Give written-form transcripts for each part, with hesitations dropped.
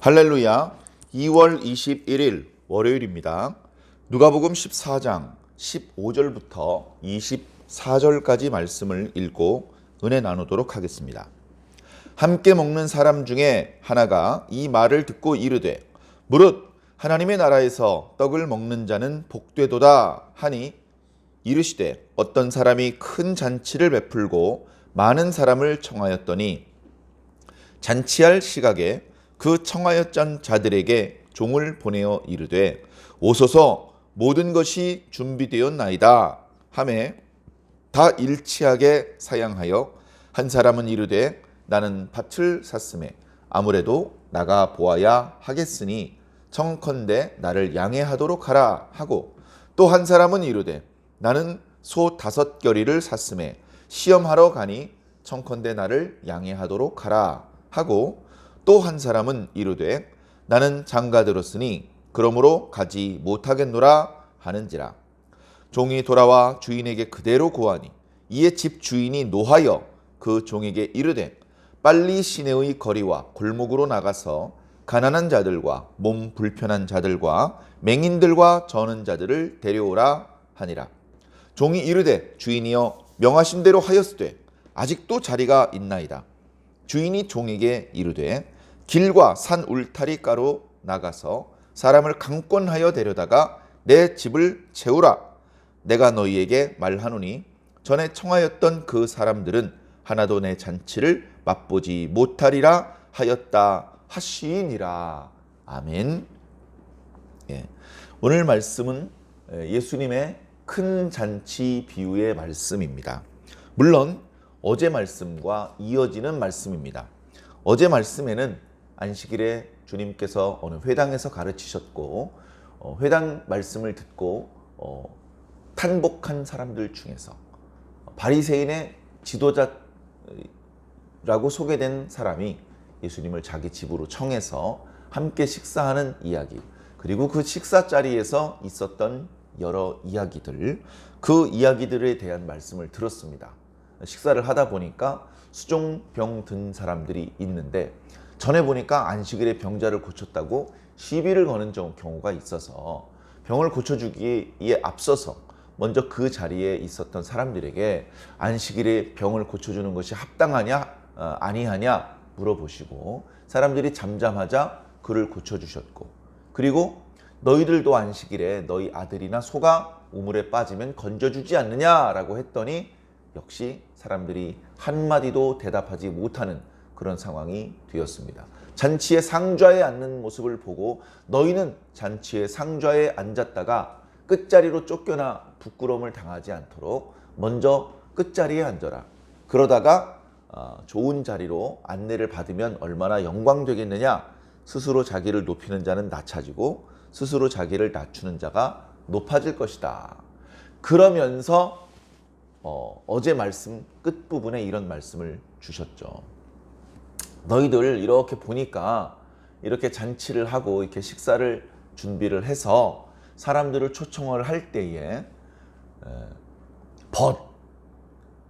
할렐루야. 2월 21일 월요일입니다. 누가복음 14장 15절부터 24절까지 말씀을 읽고 은혜 나누도록 하겠습니다. 함께 먹는 사람 중에 하나가 이 말을 듣고 이르되 무릇 하나님의 나라에서 떡을 먹는 자는 복되도다 하니 이르시되 어떤 사람이 큰 잔치를 베풀고 많은 사람을 청하였더니 잔치할 시각에 그 청하였던 자들에게 종을 보내어 이르되 오소서 모든 것이 준비되었나이다 하매 다 일치하게 사양하여 한 사람은 이르되 나는 밭을 샀음에 아무래도 나가 보아야 하겠으니 청컨대 나를 양해하도록 하라 하고 또 한 사람은 이르되 나는 소 5겨리를 샀음에 시험하러 가니 청컨대 나를 양해하도록 하라 하고 또 한 사람은 이르되 나는 장가 들었으니 그러므로 가지 못하겠노라 하는지라. 종이 돌아와 주인에게 그대로 고하니 이에 집 주인이 노하여 그 종에게 이르되 빨리 시내의 거리와 골목으로 나가서 가난한 자들과 몸 불편한 자들과 맹인들과 저는 자들을 데려오라 하니라. 종이 이르되 주인이여 명하신 대로 하였으되 아직도 자리가 있나이다. 주인이 종에게 이르되 길과 산 울타리가로 나가서 사람을 강권하여 데려다가 내 집을 채우라. 내가 너희에게 말하노니 전에 청하였던 그 사람들은 하나도 내 잔치를 맛보지 못하리라 하였다 하시니라. 아멘. 오늘 말씀은 예수님의 큰 잔치 비유의 말씀입니다. 물론 어제 말씀과 이어지는 말씀입니다. 어제 말씀에는 안식일에 주님께서 어느 회당에서 가르치셨고 회당 말씀을 듣고 탄복한 사람들 중에서 바리새인의 지도자라고 소개된 사람이 예수님을 자기 집으로 청해서 함께 식사하는 이야기, 그리고 그 식사 자리에서 있었던 여러 이야기들, 그 이야기들에 대한 말씀을 들었습니다. 식사를 하다 보니까 수종병 든 사람들이 있는데 전에 보니까 안식일에 병자를 고쳤다고 시비를 거는 경우가 있어서 병을 고쳐주기에 앞서서 먼저 그 자리에 있었던 사람들에게 안식일에 병을 고쳐주는 것이 합당하냐 아니하냐 물어보시고 라사람들이 잠잠하자 그를 고쳐주셨고, 그리고 너희들도 안식일에 너희 아들이나 소가 우물에 빠지면 건져주지 않느냐라고 했더니 역시 사람들이 한마디도 대답하지 못하는 그런 상황이 되었습니다. 잔치의 상좌에 앉는 모습을 보고 너희는 잔치의 상좌에 앉았다가 끝자리로 쫓겨나 부끄러움을 당하지 않도록 먼저 끝자리에 앉아라. 그러다가 좋은 자리로 안내를 받으면 얼마나 영광되겠느냐. 스스로 자기를 높이는 자는 낮아지고 스스로 자기를 낮추는 자가 높아질 것이다. 그러면서 어제 말씀 끝부분에 이런 말씀을 주셨죠. 너희들 이렇게 보니까 이렇게 잔치를 하고 이렇게 식사를 준비를 해서 사람들을 초청을 할 때에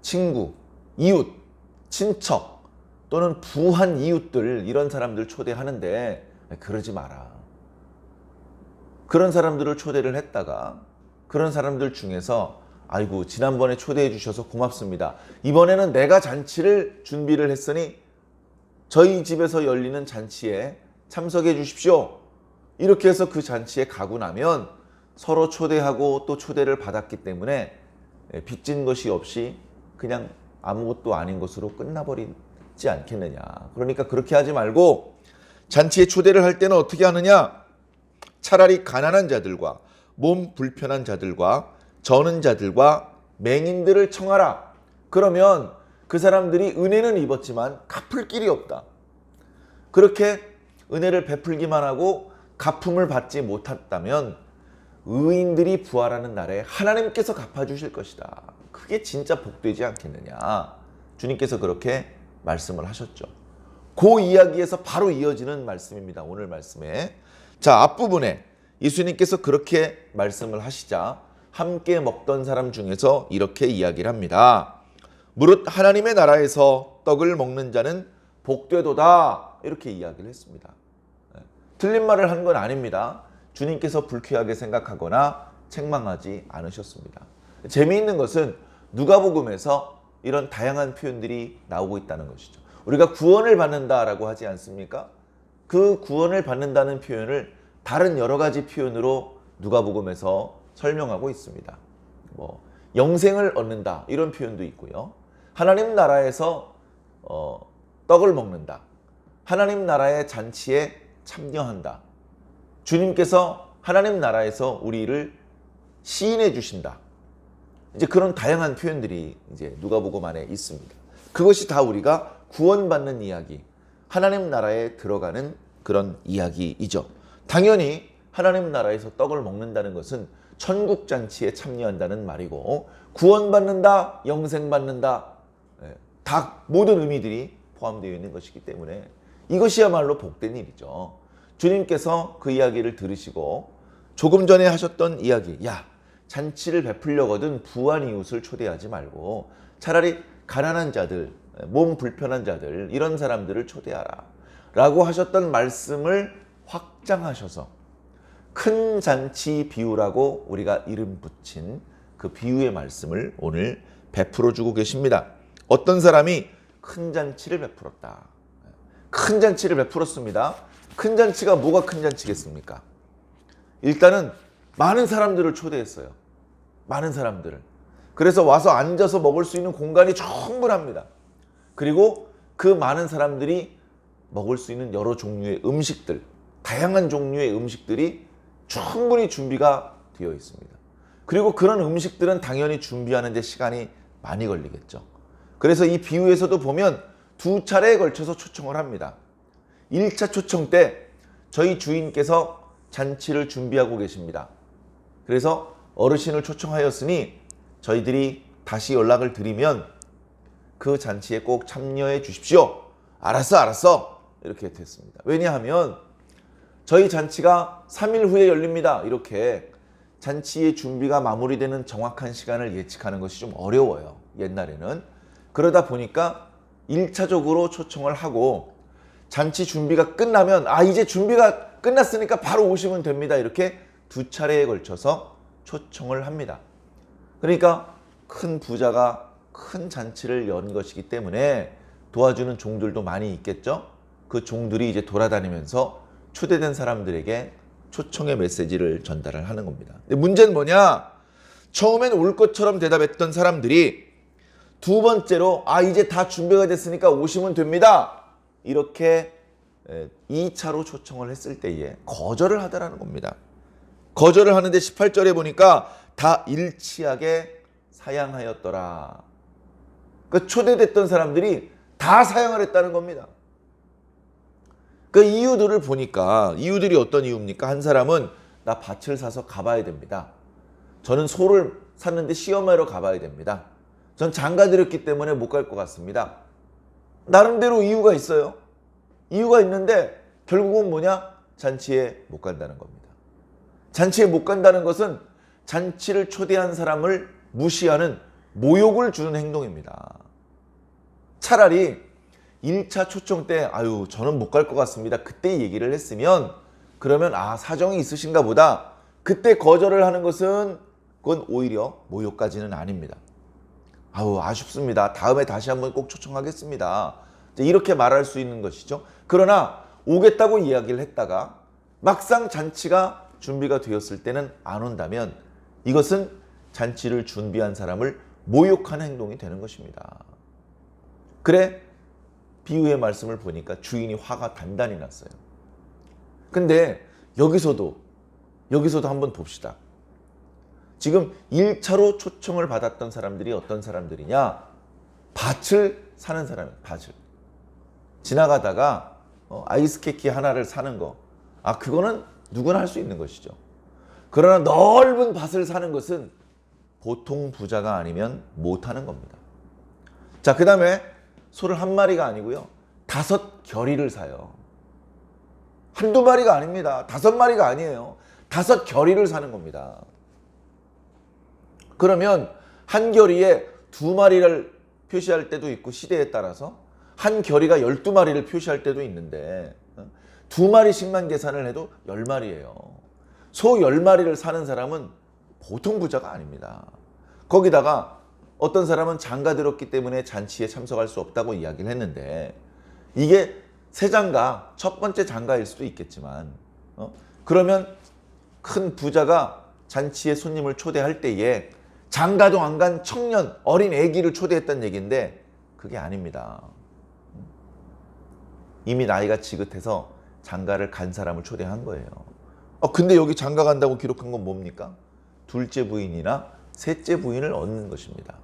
친구, 이웃, 친척 또는 부한 이웃들, 이런 사람들 초대하는데 그러지 마라. 그런 사람들을 초대를 했다가 그런 사람들 중에서 아이고 지난번에 초대해 주셔서 고맙습니다. 이번에는 내가 잔치를 준비를 했으니 저희 집에서 열리는 잔치에 참석해 주십시오. 이렇게 해서 그 잔치에 가고 나면 서로 초대하고 또 초대를 받았기 때문에 빚진 것이 없이 그냥 아무것도 아닌 것으로 끝나버리지 않겠느냐. 그러니까 그렇게 하지 말고 잔치에 초대를 할 때는 어떻게 하느냐. 차라리 가난한 자들과 몸 불편한 자들과 저는 자들과 맹인들을 청하라. 그러면 그 사람들이 은혜는 입었지만 갚을 길이 없다. 그렇게 은혜를 베풀기만 하고 갚음을 받지 못했다면 의인들이 부활하는 날에 하나님께서 갚아주실 것이다. 그게 진짜 복되지 않겠느냐. 주님께서 그렇게 말씀을 하셨죠. 그 이야기에서 바로 이어지는 말씀입니다. 오늘 말씀에. 자, 앞부분에 예수님께서 그렇게 말씀을 하시자 함께 먹던 사람 중에서 이렇게 이야기를 합니다. 무릇 하나님의 나라에서 떡을 먹는 자는 복되도다. 이렇게 이야기를 했습니다. 틀린 말을 한 건 아닙니다. 주님께서 불쾌하게 생각하거나 책망하지 않으셨습니다. 재미있는 것은 누가복음에서 이런 다양한 표현들이 나오고 있다는 것이죠. 우리가 구원을 받는다라고 하지 않습니까? 그 구원을 받는다는 표현을 다른 여러 가지 표현으로 누가복음에서 설명하고 있습니다. 영생을 얻는다 이런 표현도 있고요. 하나님 나라에서 떡을 먹는다. 하나님 나라의 잔치에 참여한다. 주님께서 하나님 나라에서 우리를 시인해 주신다. 이제 그런 다양한 표현들이 이제 누가복음 안에 있습니다. 그것이 다 우리가 구원받는 이야기, 하나님 나라에 들어가는 그런 이야기이죠. 당연히 하나님 나라에서 떡을 먹는다는 것은 천국 잔치에 참여한다는 말이고, 구원받는다, 영생받는다, 다 모든 의미들이 포함되어 있는 것이기 때문에 이것이야말로 복된 일이죠. 주님께서 그 이야기를 들으시고 조금 전에 하셨던 이야기, 야, 잔치를 베풀려거든 부한 이웃을 초대하지 말고 차라리 가난한 자들, 몸 불편한 자들, 이런 사람들을 초대하라 라고 하셨던 말씀을 확장하셔서 큰 잔치 비유라고 우리가 이름 붙인 그 비유의 말씀을 오늘 베풀어 주고 계십니다. 어떤 사람이 큰 잔치를 베풀었다. 큰 잔치를 베풀었습니다. 큰 잔치가 뭐가 큰 잔치겠습니까? 일단은 많은 사람들을 초대했어요. 많은 사람들을. 그래서 와서 앉아서 먹을 수 있는 공간이 충분합니다. 그리고 그 많은 사람들이 먹을 수 있는 여러 종류의 음식들, 다양한 종류의 음식들이 충분히 준비가 되어 있습니다. 그리고 그런 음식들은 당연히 준비하는 데 시간이 많이 걸리겠죠. 그래서 이 비유에서도 보면 두 차례에 걸쳐서 초청을 합니다. 1차 초청 때 저희 주인께서 잔치를 준비하고 계십니다. 그래서 어르신을 초청하였으니 저희들이 다시 연락을 드리면 그 잔치에 꼭 참여해 주십시오. 알았어. 이렇게 됐습니다. 왜냐하면 저희 잔치가 3일 후에 열립니다. 이렇게 잔치의 준비가 마무리되는 정확한 시간을 예측하는 것이 좀 어려워요. 옛날에는. 그러다 보니까 1차적으로 초청을 하고 잔치 준비가 끝나면 이제 준비가 끝났으니까 바로 오시면 됩니다. 이렇게 두 차례에 걸쳐서 초청을 합니다. 그러니까 큰 부자가 큰 잔치를 연 것이기 때문에 도와주는 종들도 많이 있겠죠. 그 종들이 이제 돌아다니면서 초대된 사람들에게 초청의 메시지를 전달을 하는 겁니다. 근데 문제는 뭐냐? 처음엔 올 것처럼 대답했던 사람들이 두 번째로 이제 다 준비가 됐으니까 오시면 됩니다. 이렇게 2차로 초청을 했을 때에 거절을 하더라는 겁니다. 거절을 하는데 18절에 보니까 다 일치하게 사양하였더라. 그 초대됐던 사람들이 다 사양을 했다는 겁니다. 그 이유들을 보니까 이유들이 어떤 이유입니까? 한 사람은 나 밭을 사서 가봐야 됩니다. 저는 소를 샀는데 시험하러 가봐야 됩니다. 전 장가들였기 때문에 못 갈 것 같습니다. 나름대로 이유가 있어요. 이유가 있는데 결국은 뭐냐? 잔치에 못 간다는 겁니다. 잔치에 못 간다는 것은 잔치를 초대한 사람을 무시하는 모욕을 주는 행동입니다. 차라리 1차 초청 때 저는 못 갈 것 같습니다. 그때 얘기를 했으면 그러면 사정이 있으신가 보다. 그때 거절을 하는 것은 그건 오히려 모욕까지는 아닙니다. 아쉽습니다. 다음에 다시 한번 꼭 초청하겠습니다. 이렇게 말할 수 있는 것이죠. 그러나 오겠다고 이야기를 했다가 막상 잔치가 준비가 되었을 때는 안 온다면 이것은 잔치를 준비한 사람을 모욕하는 행동이 되는 것입니다. 그래 비유의 말씀을 보니까 주인이 화가 단단히 났어요. 근데 여기서도 한번 봅시다. 지금 1차로 초청을 받았던 사람들이 어떤 사람들이냐? 밭을 사는 사람이에요. 밭을. 지나가다가 아이스케키 하나를 사는 거. 그거는 누구나 할 수 있는 것이죠. 그러나 넓은 밭을 사는 것은 보통 부자가 아니면 못하는 겁니다. 자, 그 다음에 소를 한 마리가 아니고요. 5겨리를 사요. 한두 마리가 아닙니다. 5마리가 아니에요. 5겨리를 사는 겁니다. 그러면 한 겨리에 2마리를 표시할 때도 있고 시대에 따라서 한 겨리가 12마리를 표시할 때도 있는데 2마리씩만 계산을 해도 10마리예요. 소 10마리를 사는 사람은 보통 부자가 아닙니다. 거기다가 어떤 사람은 장가 들었기 때문에 잔치에 참석할 수 없다고 이야기를 했는데, 이게 새 장가, 첫 번째 장가일 수도 있겠지만, 그러면 큰 부자가 잔치에 손님을 초대할 때에 장가도 안 간 청년, 어린 아기를 초대했다는 얘기인데 그게 아닙니다. 이미 나이가 지긋해서 장가를 간 사람을 초대한 거예요. 근데 여기 장가 간다고 기록한 건 뭡니까? 둘째 부인이나 셋째 부인을 얻는 것입니다.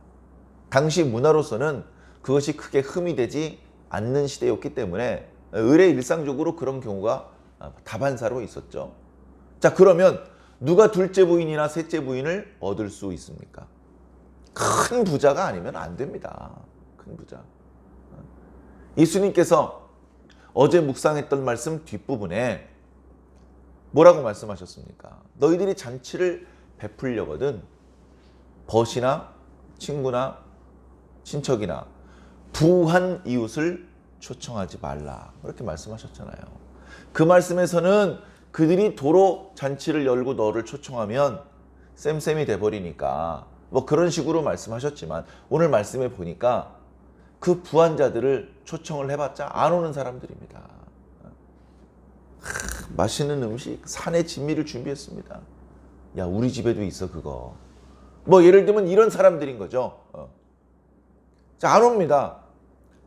당시 문화로서는 그것이 크게 흠이 되지 않는 시대였기 때문에 의례 일상적으로 그런 경우가 다반사로 있었죠. 자, 그러면 누가 둘째 부인이나 셋째 부인을 얻을 수 있습니까? 큰 부자가 아니면 안 됩니다. 큰 부자. 예수님께서 어제 묵상했던 말씀 뒷부분에 뭐라고 말씀하셨습니까? 너희들이 잔치를 베풀려거든 벗이나 친구나 친척이나 부한 이웃을 초청하지 말라. 그렇게 말씀하셨잖아요. 그 말씀에서는 그들이 도로 잔치를 열고 너를 초청하면 쌤쌤이 돼버리니까 뭐 그런 식으로 말씀하셨지만, 오늘 말씀에 보니까 그 부한 자들을 초청을 해봤자 안 오는 사람들입니다. 맛있는 음식, 산의 진미를 준비했습니다. 야, 우리 집에도 있어 그거. 뭐 예를 들면 이런 사람들인 거죠. 자, 안 옵니다.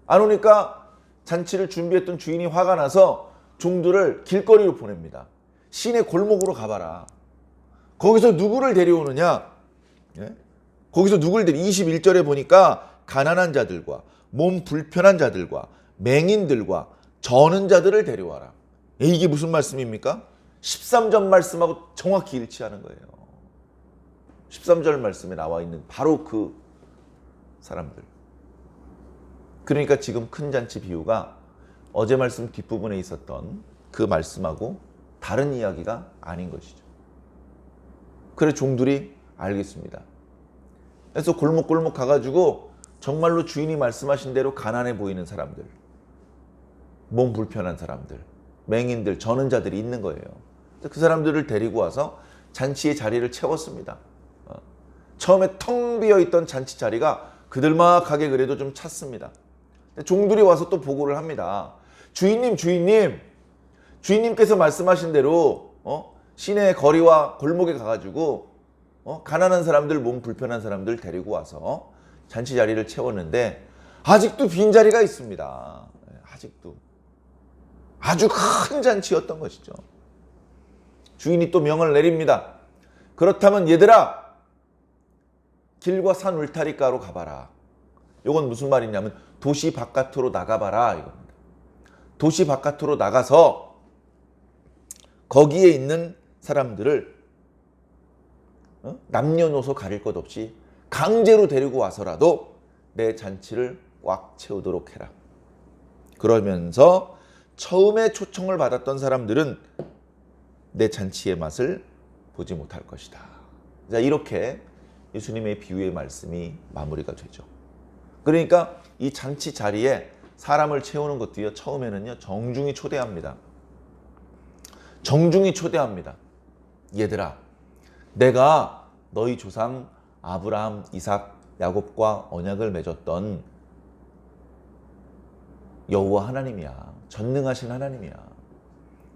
안 오니까 잔치를 준비했던 주인이 화가 나서 종들을 길거리로 보냅니다. 시내 골목으로 가봐라. 거기서 누구를 데려오느냐? 예? 거기서 누구를 21절에 보니까 가난한 자들과 몸 불편한 자들과 맹인들과 저는 자들을 데려와라. 이게 무슨 말씀입니까? 13절 말씀하고 정확히 일치하는 거예요. 13절 말씀에 나와 있는 바로 그 사람들. 그러니까 지금 큰 잔치 비유가 어제 말씀 뒷부분에 있었던 그 말씀하고 다른 이야기가 아닌 것이죠. 그래 종들이 알겠습니다. 그래서 골목골목 가가지고 정말로 주인이 말씀하신 대로 가난해 보이는 사람들, 몸 불편한 사람들, 맹인들, 저는 자들이 있는 거예요. 그 사람들을 데리고 와서 잔치의 자리를 채웠습니다. 처음에 텅 비어있던 잔치 자리가 그들막하게 그래도 좀 찼습니다. 종들이 와서 또 보고를 합니다. 주인님께서 말씀하신 대로 시내 거리와 골목에 가가지고 가난한 사람들, 몸 불편한 사람들 데리고 와서 잔치 자리를 채웠는데 아직도 빈자리가 있습니다. 아직도. 아주 큰 잔치였던 것이죠. 주인이 또 명을 내립니다. 그렇다면 얘들아, 길과 산 울타리가로 가봐라. 이건 무슨 말이냐면 도시 바깥으로 나가봐라 이겁니다. 도시 바깥으로 나가서 거기에 있는 사람들을 남녀노소 가릴 것 없이 강제로 데리고 와서라도 내 잔치를 꽉 채우도록 해라. 그러면서 처음에 초청을 받았던 사람들은 내 잔치의 맛을 보지 못할 것이다. 자, 이렇게 예수님의 비유의 말씀이 마무리가 되죠. 그러니까 이 잔치 자리에 사람을 채우는 것도요, 처음에는요 정중히 초대합니다. 정중히 초대합니다. 얘들아, 내가 너희 조상 아브라함, 이삭, 야곱과 언약을 맺었던 여호와 하나님이야. 전능하신 하나님이야.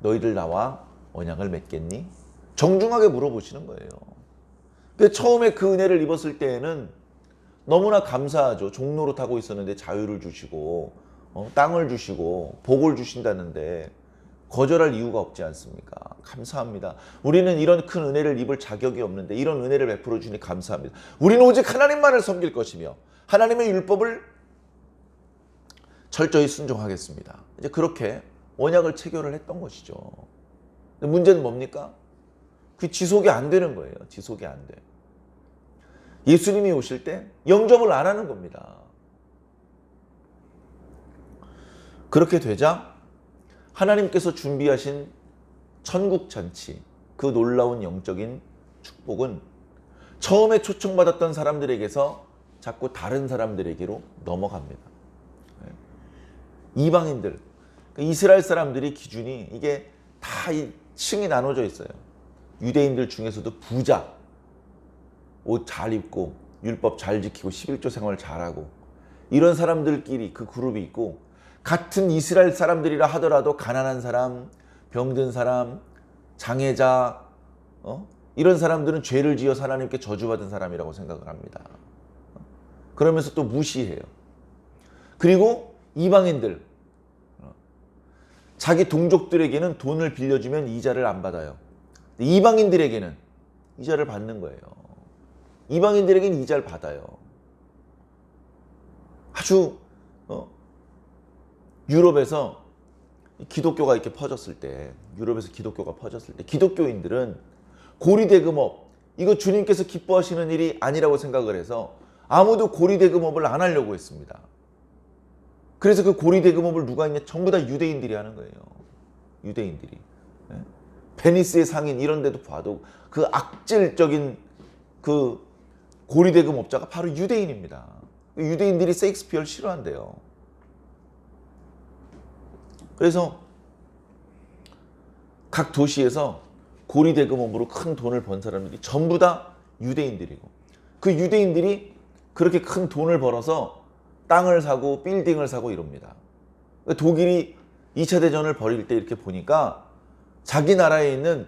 너희들 나와 언약을 맺겠니? 정중하게 물어보시는 거예요. 근데 처음에 그 은혜를 입었을 때에는 너무나 감사하죠. 종로로 타고 있었는데 자유를 주시고 땅을 주시고 복을 주신다는데 거절할 이유가 없지 않습니까? 감사합니다. 우리는 이런 큰 은혜를 입을 자격이 없는데 이런 은혜를 베풀어 주니 감사합니다. 우리는 오직 하나님만을 섬길 것이며 하나님의 율법을 철저히 순종하겠습니다. 이제 그렇게 언약을 체결을 했던 것이죠. 근데 문제는 뭡니까? 그 지속이 안 되는 거예요. 지속이 안 돼. 예수님이 오실 때 영접을 안 하는 겁니다. 그렇게 되자 하나님께서 준비하신 천국 잔치, 그 놀라운 영적인 축복은 처음에 초청받았던 사람들에게서 자꾸 다른 사람들에게로 넘어갑니다. 이방인들, 이스라엘 사람들이 기준이 이게 다 이 층이 나눠져 있어요. 유대인들 중에서도 부자, 옷 잘 입고 율법 잘 지키고 11조 생활 잘하고 이런 사람들끼리 그 그룹이 있고, 같은 이스라엘 사람들이라 하더라도 가난한 사람, 병든 사람, 장애자, 이런 사람들은 죄를 지어 하나님께 저주받은 사람이라고 생각을 합니다. 그러면서 또 무시해요. 그리고 이방인들, 자기 동족들에게는 돈을 빌려주면 이자를 안 받아요. 이방인들에게는 이자를 받는 거예요. 이방인들에게는 이자를 받아요. 아주 유럽에서 기독교가 이렇게 퍼졌을 때, 기독교인들은 고리대금업, 이거 주님께서 기뻐하시는 일이 아니라고 생각을 해서 아무도 고리대금업을 안 하려고 했습니다. 그래서 그 고리대금업을 누가 했냐? 전부 다 유대인들이 하는 거예요. 유대인들이. 베니스의 상인 이런 데도 봐도 그 악질적인 그 고리대금업자가 바로 유대인입니다. 유대인들이 셰익스피어를 싫어한대요. 그래서 각 도시에서 고리대금업으로 큰 돈을 번 사람들이 전부 다 유대인들이고, 그 유대인들이 그렇게 큰 돈을 벌어서 땅을 사고 빌딩을 사고 이럽니다. 독일이 2차 대전을 벌일 때 이렇게 보니까 자기 나라에 있는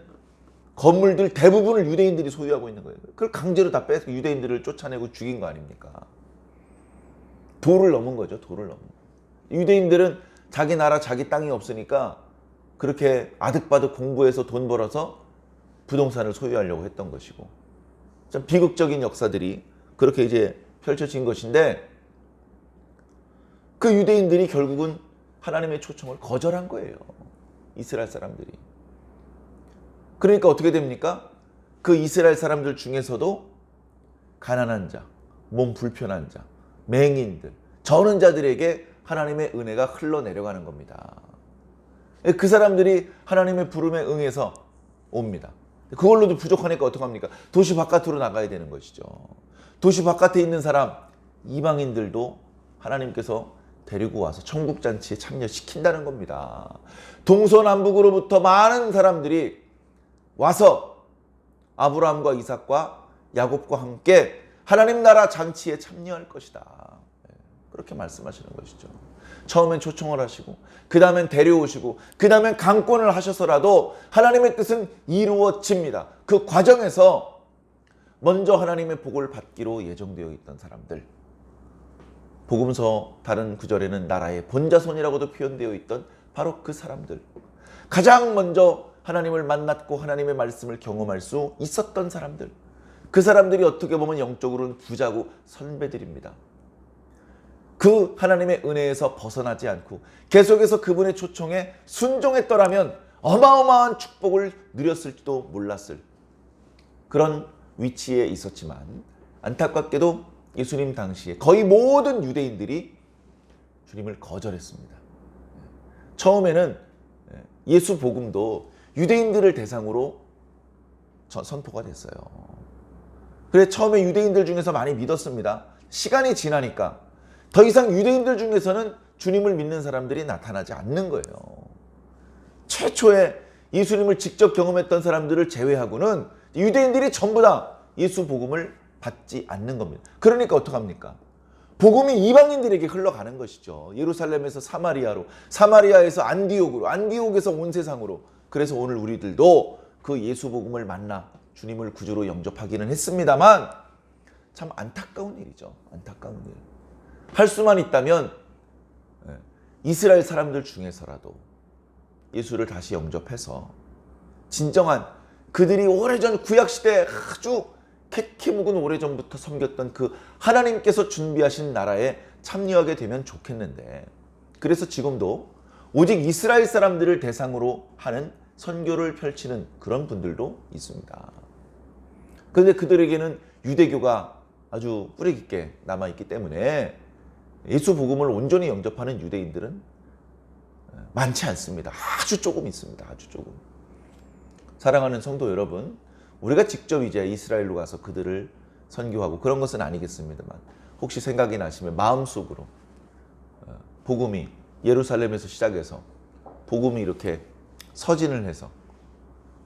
건물들 대부분을 유대인들이 소유하고 있는 거예요. 그걸 강제로 다 빼서 유대인들을 쫓아내고 죽인 거 아닙니까? 도를 넘은 거죠. 도를 넘은 거. 유대인들은 자기 나라 자기 땅이 없으니까 그렇게 아득바득 공부해서 돈 벌어서 부동산을 소유하려고 했던 것이고, 참 비극적인 역사들이 그렇게 이제 펼쳐진 것인데, 그 유대인들이 결국은 하나님의 초청을 거절한 거예요. 이스라엘 사람들이. 그러니까 어떻게 됩니까? 그 이스라엘 사람들 중에서도 가난한 자, 몸 불편한 자, 맹인들, 저는 자들에게 하나님의 은혜가 흘러내려가는 겁니다. 그 사람들이 하나님의 부름에 응해서 옵니다. 그걸로도 부족하니까 어떡합니까? 도시 바깥으로 나가야 되는 것이죠. 도시 바깥에 있는 사람, 이방인들도 하나님께서 데리고 와서 천국잔치에 참여시킨다는 겁니다. 동서남북으로부터 많은 사람들이 와서 아브라함과 이삭과 야곱과 함께 하나님 나라 잔치에 참여할 것이다. 그렇게 말씀하시는 것이죠. 처음엔 초청을 하시고, 그 다음엔 데려오시고, 그 다음엔 강권을 하셔서라도 하나님의 뜻은 이루어집니다. 그 과정에서 먼저 하나님의 복을 받기로 예정되어 있던 사람들, 복음서 다른 구절에는 나라의 본자손이라고도 표현되어 있던 바로 그 사람들, 가장 먼저 하나님을 만났고 하나님의 말씀을 경험할 수 있었던 사람들, 그 사람들이 어떻게 보면 영적으로는 부자고 선배들입니다. 그 하나님의 은혜에서 벗어나지 않고 계속해서 그분의 초청에 순종했더라면 어마어마한 축복을 누렸을지도 몰랐을 그런 위치에 있었지만, 안타깝게도 예수님 당시에 거의 모든 유대인들이 주님을 거절했습니다. 처음에는 예수 복음도 유대인들을 대상으로 선포가 됐어요. 그래, 처음에 유대인들 중에서 많이 믿었습니다. 시간이 지나니까 더 이상 유대인들 중에서는 주님을 믿는 사람들이 나타나지 않는 거예요. 최초에 예수님을 직접 경험했던 사람들을 제외하고는 유대인들이 전부 다 예수 복음을 받지 않는 겁니다. 그러니까 어떡합니까? 복음이 이방인들에게 흘러가는 것이죠. 예루살렘에서 사마리아로, 사마리아에서 안디옥으로, 안디옥에서 온 세상으로. 그래서 오늘 우리들도 그 예수 복음을 만나 주님을 구주로 영접하기는 했습니다만, 참 안타까운 일이죠. 안타까운 일. 할 수만 있다면 이스라엘 사람들 중에서라도 예수를 다시 영접해서 진정한, 그들이 오래전 구약시대에 아주 캐캐묵은 오래전부터 섬겼던 그 하나님께서 준비하신 나라에 참여하게 되면 좋겠는데, 그래서 지금도 오직 이스라엘 사람들을 대상으로 하는 선교를 펼치는 그런 분들도 있습니다. 그런데 그들에게는 유대교가 아주 뿌리 깊게 남아있기 때문에 예수 복음을 온전히 영접하는 유대인들은 많지 않습니다. 아주 조금 있습니다. 아주 조금. 사랑하는 성도 여러분, 우리가 직접 이제 이스라엘로 가서 그들을 선교하고 그런 것은 아니겠습니다만, 혹시 생각이 나시면 마음속으로 복음이 예루살렘에서 시작해서 복음이 이렇게 서진을 해서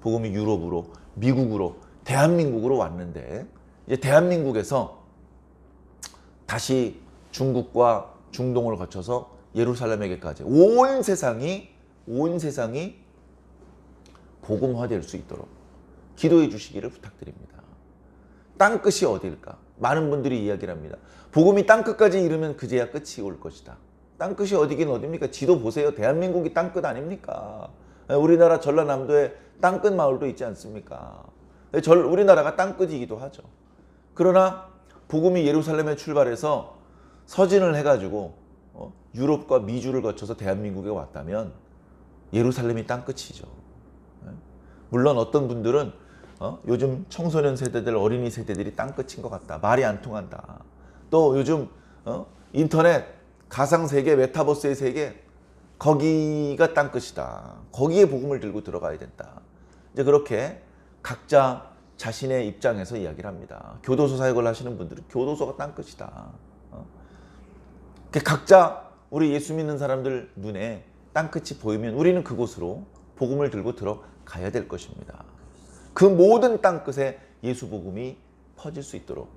복음이 유럽으로, 미국으로, 대한민국으로 왔는데 이제 대한민국에서 다시 중국과 중동을 거쳐서 예루살렘에게까지 온 세상이 복음화될 수 있도록 기도해 주시기를 부탁드립니다. 땅끝이 어딜까? 많은 분들이 이야기를 합니다. 복음이 땅끝까지 이르면 그제야 끝이 올 것이다. 땅끝이 어디긴 어딥니까? 지도 보세요. 대한민국이 땅끝 아닙니까? 우리나라 전라남도에 땅끝 마을도 있지 않습니까? 우리나라가 땅끝이기도 하죠. 그러나 복음이 예루살렘에 출발해서 서진을 해가지고 유럽과 미주를 거쳐서 대한민국에 왔다면 예루살렘이 땅끝이죠. 물론 어떤 분들은 요즘 청소년 세대들, 어린이 세대들이 땅끝인 것 같다. 말이 안 통한다. 또 요즘 인터넷, 가상세계, 메타버스의 세계, 거기가 땅끝이다. 거기에 복음을 들고 들어가야 된다. 이제 그렇게 각자 자신의 입장에서 이야기를 합니다. 교도소 사역을 하시는 분들은 교도소가 땅끝이다. 각자 우리 예수 믿는 사람들 눈에 땅끝이 보이면 우리는 그곳으로 복음을 들고 들어가야 될 것입니다. 그 모든 땅끝에 예수 복음이 퍼질 수 있도록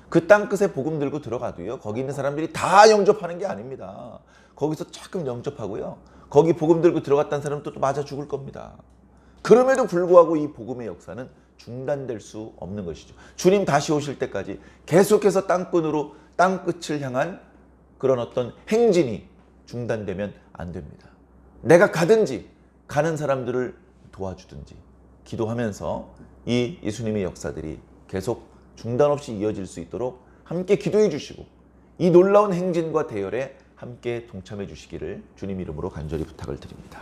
그 땅끝에 복음 들고 들어가도요, 거기 있는 사람들이 다 영접하는 게 아닙니다. 거기서 조금 영접하고요, 거기 복음 들고 들어갔다는 사람은 또 맞아 죽을 겁니다. 그럼에도 불구하고 이 복음의 역사는 중단될 수 없는 것이죠. 주님 다시 오실 때까지 계속해서 땅끝을 향한 그런 어떤 행진이 중단되면 안 됩니다. 내가 가든지 가는 사람들을 도와주든지 기도하면서 이 예수님의 역사들이 계속 중단 없이 이어질 수 있도록 함께 기도해 주시고 이 놀라운 행진과 대열에 함께 동참해 주시기를 주님 이름으로 간절히 부탁을 드립니다.